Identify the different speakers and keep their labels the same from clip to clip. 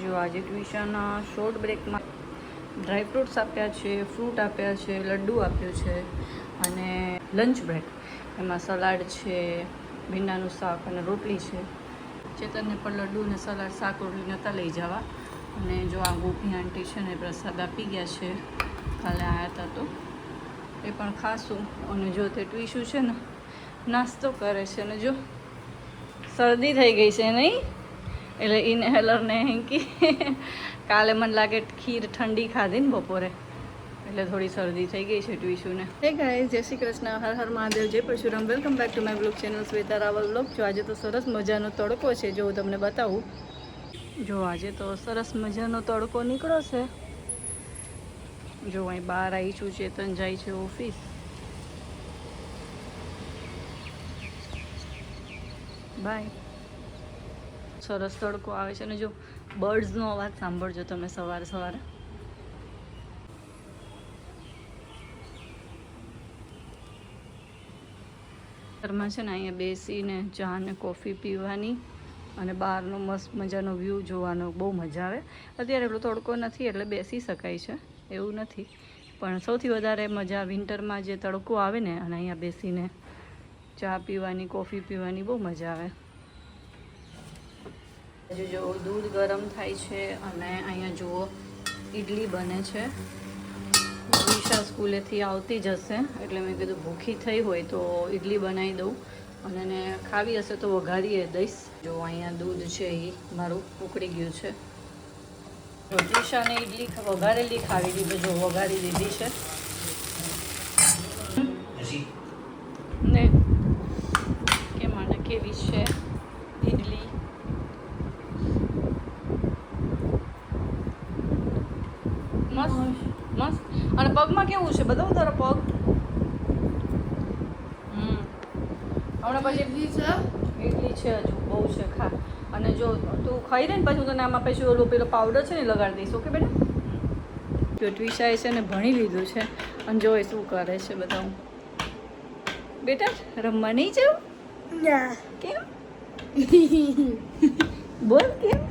Speaker 1: જો આજે ટ્યુશનના short બ્રેકમાં dry fruits આપ્યા છે, ફ્રૂટ આપ્યા છે, લડ્ડુ આપ્યું છે અને લંચ બ્રેક એમાં સલાડ છે, ભીંડાનું શાક અને રોટલી છે. ચેતનને પણ લડ્ડુ અને સલાડ શાક રોટલી નહોતા લઈ જવા અને જો આ ગોપી આંટી છે ને પ્રસાદ આપી ગયા છે, કાલે આવ્યા હતા તો એ પણ ખાશું. અને જો તે ટ્વીશું છે ને નાસ્તો કરે છે ને જો શરદી થઈ ગઈ છે નહીં, એટલે ઇનહેલરને હેંકી કાલે મને લાગે ખીર ઠંડી ખાધી ને બપોરે એટલે થોડી શરદી થઈ ગઈ છે ટ્વીશુને. હે ગાઈઝ, જય શ્રી કૃષ્ણ, હર હર મહાદેવ, જય Parshuram. Welcome back to my blog channel Shweta Raval blog. જો આજે તો સરસ મજાનો તડકો છે, જો હું તમને બતાવું. જો આજે તો સરસ મજાનો તડકો નીકળ્યો છે. જો અહીં બહાર આવી છું, ચેતન જાય છે ઓફિસ. બાય. સરસ તડકો આવે છે અને જો બર્ડ્સનો અવાજ સાંભળજો તમે સવારે સવારે. ઘરમાં છે ને અહીંયા બેસીને ચા ને કોફી પીવાની અને બહારનો મસ્ત મજાનો વ્યૂ જોવાનો બહુ મજા આવે. અત્યારે એટલો તડકો નથી એટલે બેસી શકાય છે, એવું નથી, પણ સૌથી વધારે મજા વિન્ટરમાં જે તડકો આવે ને અને અહીંયા બેસીને ચા પીવાની, કોફી પીવાની બહુ મજા આવે. જો દૂધ ગરમ થાય છે અને અહીંયા જુઓ ઈડલી બને છે. વિશા સ્કૂલેથી આવતી જ હશે એટલે મેં કીધું ભૂખી થઈ હોય તો ઈડલી બનાવી દઉં અને એને ખાવી હશે તો વઘારીએ દઈશ. જો અહીંયા દૂધ છે એ મારું ઉકળી ગયું છે. જો વિશાને ઈડલી વઘારેલી ખાવી દીધી, જો વઘારી દીધી છે ને કે મને કેવી છે ઈડલી. મસ્ત મસ્ત. અને પગમાં કેવું છે બતાવું તારો પગ? હમણાં પછી ઇડલી છે હજુ બહુ છે, ખા. અને જો તું ખાઈ દે ને પછી હું તને આમાં પછી ઓલો પેલો પાવડર છે ને લગાડી દઈશ, ઓકે બેટા? જો ટ્વિશાએ છે ને ભણી લીધું છે અને જો એ શું કરે છે બતાવું. બેટા રમવા નહીં જાઉં?
Speaker 2: ના.
Speaker 1: કેમ? બોલ કેમ?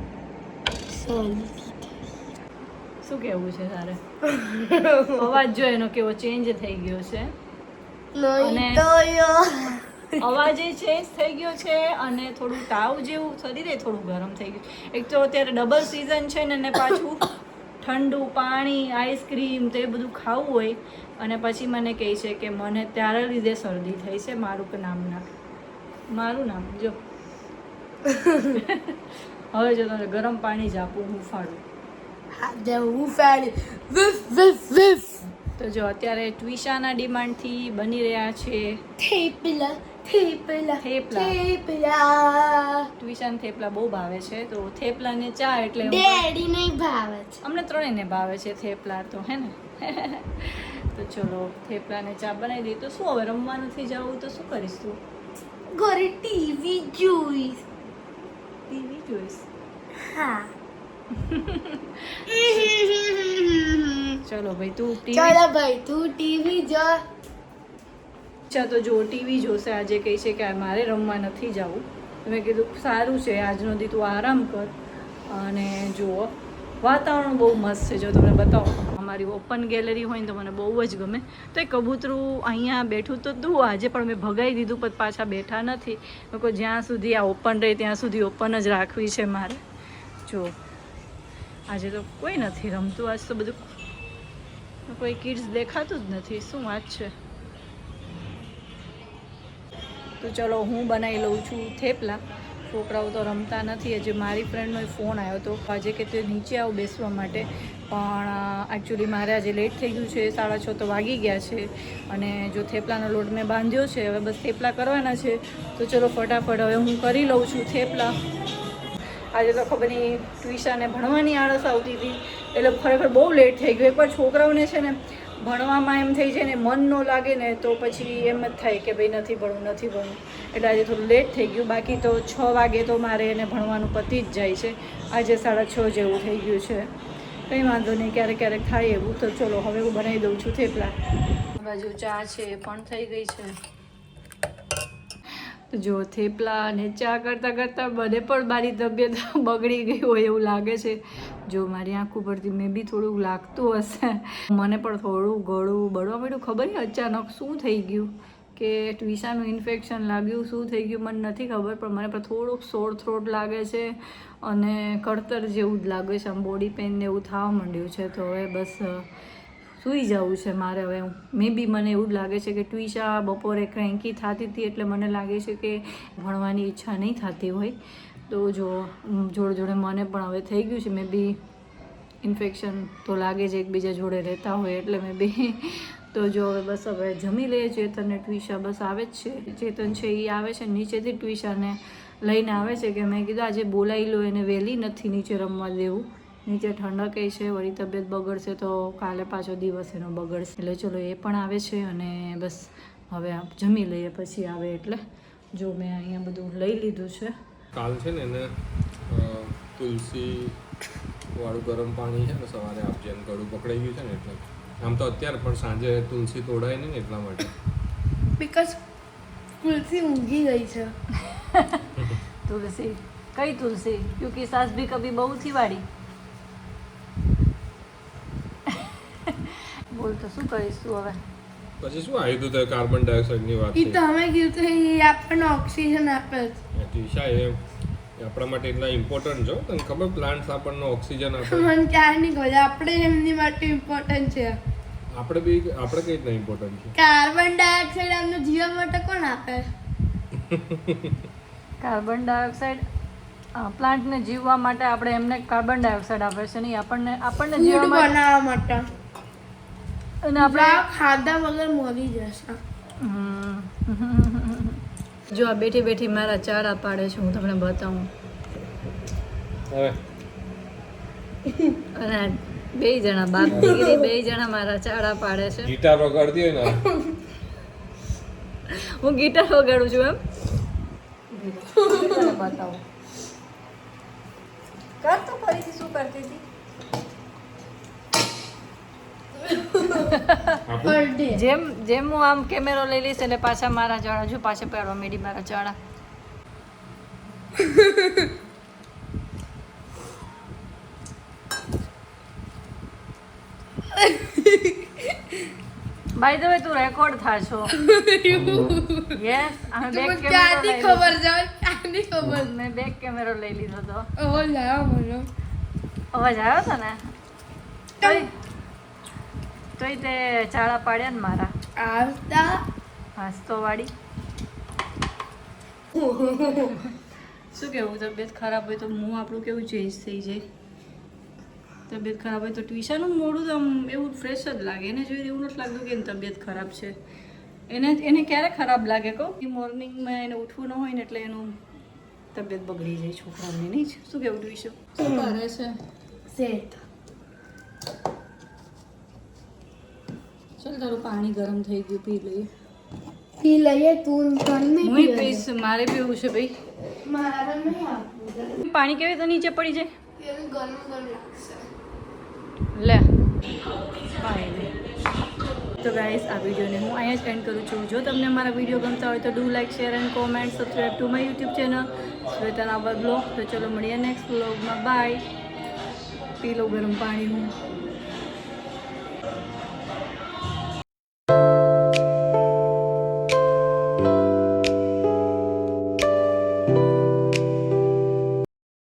Speaker 1: શું કેવું છે તારે? અવાજ જો એનો કેવો ચેન્જ થઈ ગયો છે અને અવાજ ચેન્જ થઈ ગયો છે અને થોડું તાવ જેવું શરીરે થોડું ગરમ થઈ ગયું. એક તો અત્યારે ડબલ સિઝન છે ને પાછું ઠંડુ પાણી, આઈસ્ક્રીમ તો એ બધું ખાવું હોય અને પછી મને કહે છે કે મને ત્યારે લીધે શરદી થઈ છે. મારું કે નામ નાખ, મારું નામ જો. હવે જો તને ગરમ પાણી જ આપું હું ફાડું તો જો અત્યારે ટ્વિશાના ડિમાન્ડથી બની રહ્યા છે
Speaker 2: થેપલા.
Speaker 1: ટ્વિશાને થેપલા બહુ ભાવે છે તો થેપલા ને ચા એટલે
Speaker 2: ડેડી નહીં ભાવે છે.
Speaker 1: અમને ત્રણેયને ભાવે છે થેપલા તો, હે ને? તો ચલો થેપલા ને ચા બનાવી દઈએ. તો શું હવે રમવા નથી જવું તો શું કરીશ તું?
Speaker 2: ઘરે ટીવી જોઈશ.
Speaker 1: ટીવી જોઈશ?
Speaker 2: હા.
Speaker 1: ચલો ભાઈ તું
Speaker 2: ચાલો ભાઈ તું ટીવી જો.
Speaker 1: અચ્છા તો જો ટીવી જોશે આજે, કહે છે કે મારે રમવા નથી જવું. તો મેં કીધું સારું છે, આજનો દી તું આરામ કર. અને જુઓ વાતાવરણ બહુ મસ્ત છે, જો તમને બતાવો. અમારી ઓપન ગેલેરી હોય ને તો મને બહુ જ ગમે. તો એ કબૂતરું અહીંયા બેઠું તો તું આજે પણ મેં ભગાવી દીધું, પણ પાછા બેઠા નથી. લોકો જ્યાં સુધી આ ઓપન રહે ત્યાં સુધી ઓપન જ રાખવી છે મારે. જો આજે તો કોઈ નથી રમતું, આજ તો બધું કોઈ કિડ્સ દેખાતું જ નથી. શું વાત છે? તો ચલો હું બનાવી લઉં છું થેપલા. છોકરાઓ તો રમતા નથી. હજી મારી ફ્રેન્ડનો ફોન આવ્યો હતો આજે કે તે નીચે આવ બેસવા માટે, પણ એકચ્યુઅલી મારે આજે લેટ થઈ ગયું છે, 6:30 તો વાગી ગયા છે. અને જો થેપલાનો લોટ મેં બાંધ્યો છે, હવે બસ થેપલા કરવાના છે. તો ચલો ફટાફટ હવે હું કરી લઉં છું થેપલા. આજે તો ખબર નહીં ટ્વિશાને ભણવાની આળસ આવતી હતી એટલે ખરેખર બહુ લેટ થઈ ગયું. એકવાર છોકરાઓને છે ને ભણવામાં એમ થઈ જાય ને મન ન લાગે ને તો પછી એમ જ થાય કે ભાઈ નથી ભણવું. એટલે આજે થોડું લેટ થઈ ગયું. બાકી તો 6 વાગે તો મારે એને ભણવાનું પતી જ જાય છે. આજે 6:30 જેવું થઈ ગયું છે. કંઈ વાંધો નહીં, ક્યારેક ક્યારેક થાય એવું. તો ચલો હવે હું બનાવી દઉં છું થેપલા. બાજુ ચા છે એ પણ થઈ ગઈ છે. તો જો થેપલા અને ચા કરતાં કરતાં મને પણ મારી તબિયત બગડી ગઈ હોય એવું લાગે છે. જો મારી આંખ ઉપરથી મેં બી થોડુંક લાગતું હશે. મને પણ થોડું ગળું બળવા માંડ્યું. ખબર નહીં અચાનક શું થઈ ગયું, કે ટ્વિસાનું ઇન્ફેક્શન લાગ્યું, શું થઈ ગયું મને નથી ખબર, પણ મને પણ થોડુંક સોર થ્રોટ લાગે છે અને કળતર જેવું જ લાગે છે. આમ બોડી પેઇન ને એવું થવા માંડ્યું છે. તો હવે બસ સૂઈ જવું છે મારે હવે. મે બી મને એવું જ લાગે છે કે ટ્વિસા બપોરે ક્રેન્કી થતી હતી એટલે મને લાગે છે કે ભણવાની ઈચ્છા નહીં થતી હોય. તો જો જોડે જોડે મને પણ હવે થઈ ગયું છે. મે બી ઇન્ફેક્શન તો લાગે છે એકબીજા જોડે રહેતા હોય એટલે મેં બી. તો જો હવે બસ હવે જમી લઈએ. ચેતન ને ટ્વિસા બસ આવે જ છે. ચેતન છે એ આવે છે નીચેથી ટ્વિસાને લઈને આવે છે કે મેં કીધું આજે બોલાવી લો, એને વહેલી નથી નીચે રમવા દેવું. નીચે ઠંડક છે, વળી તબિયત બગડશે તો કાલે પાછો દિવસ એનો બગડશે. એટલે ચલો એ પણ આવે છે અને બસ હવે આપ જમી લઈએ પછી આવે એટલે. જો મેં અહીંયા બધું લઈ લીધું છે.
Speaker 3: કાલ છે ને એને તુલસી વાળું ગરમ પાણી છે ને સવારે આપજે, એમ ગળું પકડાઈ ગયું છે ને એટલે. આમ તો અત્યારે પણ સાંજે તુલસી તોડાય નહીં ને એટલા માટે.
Speaker 2: બીકોઝ તુલસી ઊંઘી ગઈ છે.
Speaker 1: तुलसी कई तुलसी क्योंकि सास भी कभी बहू थी वाड़ी. બોલ તો શું કરીશું હવે.
Speaker 3: પછી શું આવ્યું હતું તે કાર્બન ડાયોક્સાઇડની વાત
Speaker 2: એ
Speaker 3: થઈ.
Speaker 2: તો અમે કીધું એ આપણને ઓક્સિજન આપે છે.
Speaker 3: ટીશા એ આપણા માટે એટલા ઇમ્પોર્ટન્ટ છો, તને ખબર પ્લાન્ટ્સ આપણને ઓક્સિજન આપે.
Speaker 2: મને ક્યારે નહીં ખબર, આપણે એમની માટે ઇમ્પોર્ટન્ટ છે.
Speaker 3: આપણે કઈ રીતના ઇમ્પોર્ટન્ટ છે.
Speaker 2: કાર્બન ડાયોક્સાઇડ અમને જીવવા માટે કોણ આપે?
Speaker 1: કાર્બન ડાયોક્સાઇડ પ્લાન્ટને જીવવા માટે આપણે એમને કાર્બન ડાયોક્સાઇડ આપે છે નહીં, આપણને જીવવા
Speaker 2: ફૂડ
Speaker 1: માટે.
Speaker 2: બનાવવા માટે.
Speaker 1: અને આપણે
Speaker 2: ખાધા વગર મરી જશે.
Speaker 1: જો આ બેઠી બેઠી મારા ચારા પાડે છે, હું તમને બતાવું.
Speaker 3: હવે
Speaker 1: અને બે જણા બાપ દીકરી બે જણા મારા ચારા પાડે છે.
Speaker 3: ગિટાર વગાડતી હોય ને
Speaker 1: હું ગિટાર વગાડું છું એમ. બતાવું કર તો ફરીથી શું કરતી હતી. જેમ જેમ હું આમ કેમેરો લઈ લઈશ એટલે પાછા મારા ચાળા જો પાછા પહેરવા માંડી મારા ચાળા. બાય ધ વે તું રેકોર્ડ થાશો. યસ અમે બેક કેમેરો લઈ
Speaker 2: ખબર જાવ ક્યાંની ખબર.
Speaker 1: મેં બેક કેમેરો લઈ લીધો તો.
Speaker 2: ઓ લાવ મને
Speaker 1: અવાજ આવ્યો હતો ને તોય તે ચાળા પાડ્યા ને મારા.
Speaker 2: આવતા
Speaker 1: હાસ્તો વાળી. શું કેવું, તબિયત ખરાબ હોય તો મોં આપણું કેવું ચેન્જ થઈ જાય. તબિયત ખરાબ હોય તો ટ્યુશનનું મોઢું તો આમ એવું ફ્રેશ જ લાગે. એને જોઈને એવું નથી લાગતું કે એની તબિયત ખરાબ છે. એને ક્યારે ખરાબ લાગે કહું, મોર્નિંગમાં એને ઉઠવું ન હોય ને એટલે એનું તબિયત બગડી જાય છોકરાઓની. નહીં શું કેવું ટ્યુશન શું કરે છે?
Speaker 2: સેટ
Speaker 1: ચાલ તારું પાણી ગરમ થઈ ગયું, પી લઈએ.
Speaker 2: પી લઈએ. તું નહીં
Speaker 1: હું પીશ, મારે પીવું છે ભાઈ.
Speaker 2: મારે નહીં આપવું.
Speaker 1: પાણી કેવી રીતે નીચે પડી જાય
Speaker 2: ગરમ ગરમ લાગશે.
Speaker 1: લે પાણી. તો ગાઈસ આ વિડીયોને હું અહીંયા જ એન્ડ કરું છું. જો તમને અમારા વિડીયો ગમતા હોય તો do like share and comment subscribe to my YouTube channel શ્વેતાના બ્લોગ. તો ચલો મળીએ નેક્સ્ટ બ્લોગમાં. બાય. પી લો ગરમ પાણી હું.